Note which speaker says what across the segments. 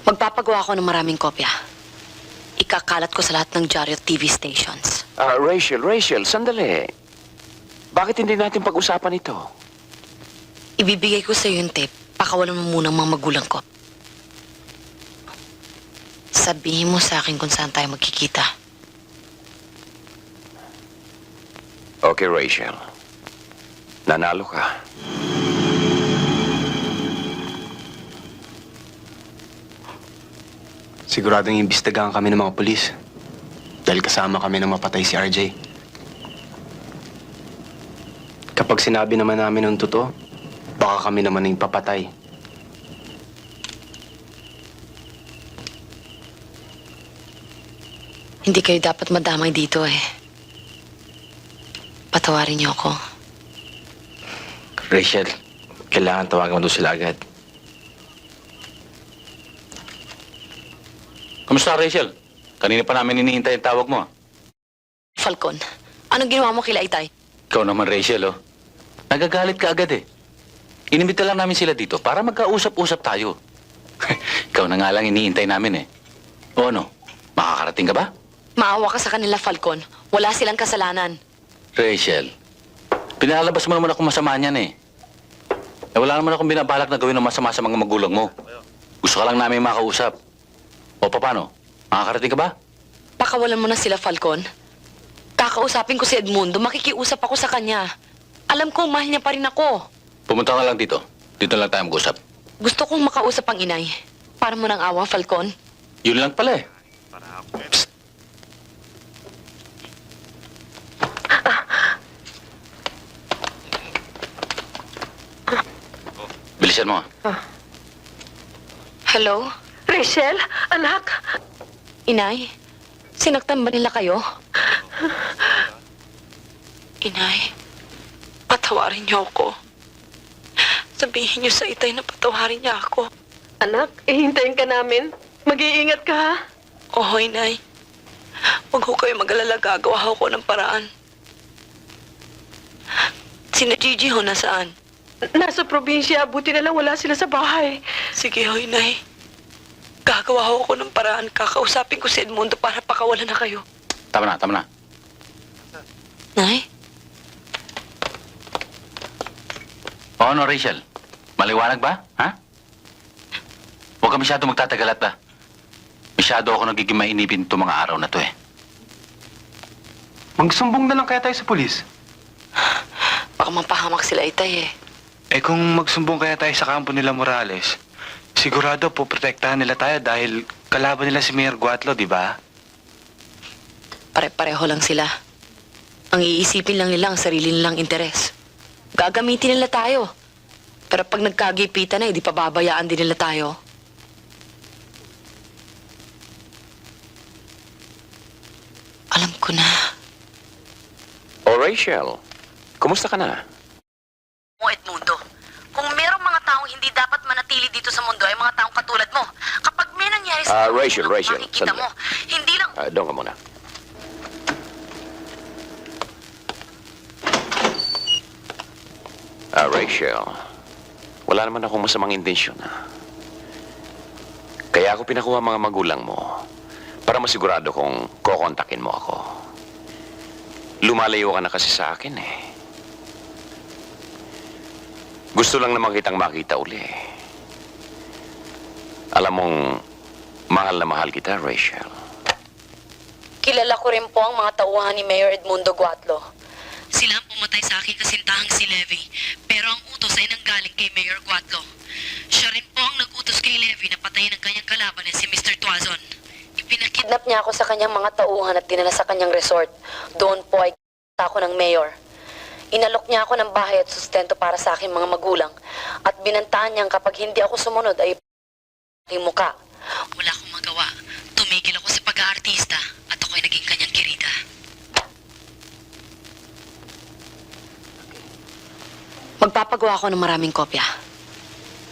Speaker 1: Magpapagawa ako ng maraming kopya. Ikakalat ko sa lahat ng dyaryo at TV stations.
Speaker 2: Rachel, sandali. Bakit hindi natin pag-usapan ito?
Speaker 1: Ibibigay ko sa iyo yung tape. Pakawalan mo muna ang mga magulang ko. Sabihin mo sa akin kung saan tayo magkikita.
Speaker 2: Okay, Rachel. Nanalo ka.
Speaker 3: Siguradong imbestigahan kami ng mga pulis. Dahil kasama kami na mapatay si RJ. Kapag sinabi naman namin ng totoo, baka kami naman yung papatay.
Speaker 1: Hindi kayo dapat madamay dito eh. Patawarin niyo ako.
Speaker 4: Rachel, kailangan tawagan mo doon sila agad.
Speaker 5: Kamusta, Rachel? Kanina pa namin hinihintay ang tawag mo.
Speaker 1: Falcon, anong ginawa mo kila Itay?
Speaker 5: Ikaw naman, Rachel, oh. Nagagalit ka agad eh. Inimbita lang namin sila dito para magkausap-usap tayo. Ikaw na nga lang hinihintay namin eh. O ano, makakarating ka ba?
Speaker 1: Maawa ka sa kanila, Falcon. Wala silang kasalanan.
Speaker 5: Rachel, pinalabas mo naman ako masama niyan eh. Wala naman akong binabalak na gawin ng masama sa mga magulang mo. Gusto ka lang namin makausap. O paano? Makakarating ka ba?
Speaker 1: Pakawalan mo na sila, Falcon. Kakausapin ko si Edmundo. Makikiusap ako sa kanya. Alam ko, mahal niya pa rin ako.
Speaker 5: Pumunta ka lang dito. Dito lang tayo mag-usap.
Speaker 1: Gusto kong makausap ang inay. Para mo ng awa, Falcon.
Speaker 5: Yun lang pala eh. Psst. Bilisan mo.
Speaker 1: Hello?
Speaker 6: Rachel, anak.
Speaker 1: Inay? Sinaktan ba nila kayo? Inay, patawarin niyo ako. Sabihin niyo sa Itay na patawarin niya ako.
Speaker 6: Anak, ihintayin ka namin. Mag-iingat ka, ha?
Speaker 1: Oo, Inay. Huwag ko kayo mag-alala. Gagawa ko ng paraan. Sina Gigi ho nasaan?
Speaker 6: Nasa probinsya, buti na lang wala sila sa bahay.
Speaker 1: Sige ho, Inay. Gagawa ko ng paraan. Kakausapin ko si Edmundo para pakawalan na kayo.
Speaker 5: Tama na.
Speaker 1: Nay?
Speaker 5: O ano, Rachel? Maliwanag ba? Ha? Huwag ka masyado magtatagalat ba? Masyado ako nagiging mainipin itong mga araw na to eh.
Speaker 3: Magsumbong na lang kaya tayo sa pulis.
Speaker 1: Baka mapahamak sila Itay eh.
Speaker 3: Eh kung magsumbong kaya tayo sa kampo nila Morales, sigurado po protektahan nila tayo dahil kalaban nila si Mayor Guatlo, di ba?
Speaker 1: Pare-pareho lang sila. Ang iisipin lang nila ang sarili nilang interes. Gagamitin nila tayo. Pero pag nagkagipitan na, di pababayaan din nila tayo. Alam ko na.
Speaker 2: O Rachel, kumusta ka na?
Speaker 1: Mo, Edmundo, kung merong mga taong hindi dapat manatili dito sa mundo ay mga taong katulad mo. Kapag may nangyari sa
Speaker 2: Rachel,
Speaker 1: makikita
Speaker 2: sandali.
Speaker 1: mo, hindi lang...
Speaker 2: Doon ka muna. Rachel, wala naman akong masamang intensyon. Kaya ako pinakuha mga magulang mo para masigurado kong kokontakin mo ako. Lumalayo ka na kasi sa akin eh. Gusto lang naman kitang makita uli. Alam mong mahal na mahal kita, Rachel.
Speaker 1: Kilala ko rin po ang mga tauhan ni Mayor Edmundo Guatlo. Sila ang pumatay sa aking kasintahang si Levy, pero ang utos ay nanggaling kay Mayor Guatlo. Siya rin po ang nag-utos kay Levy na patayin ang kanyang kalaban na si Mr. Tuazon. Ipinakidnap niya ako sa kanyang mga tauhan at dinala sa kanyang resort. Doon po ay ako ng Mayor. Inalok niya ako ng bahay at sustento para sa aking mga magulang at binantaan niyang kapag hindi ako sumunod ay aking muka. Wala akong magawa. Tumigil ako sa pag-aartista at ako'y naging kanyang kirida. Magpapagawa ako ng maraming kopya.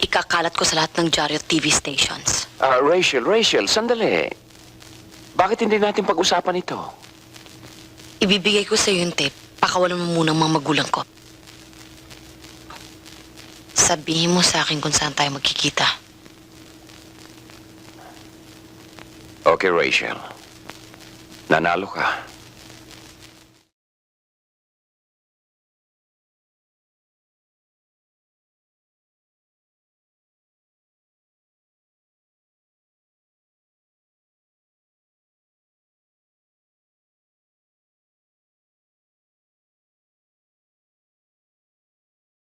Speaker 1: Ikakalat ko sa lahat ng dyaryo at TV stations.
Speaker 2: Rachel, sandali. Bakit hindi natin pag-usapan ito?
Speaker 1: Ibibigay ko sa iyo yung tape. Pakawalan mo muna ang mga magulang ko. Sabihin mo sa akin kung saan tayo magkikita.
Speaker 2: Okay, Rachel. Nanalo ka.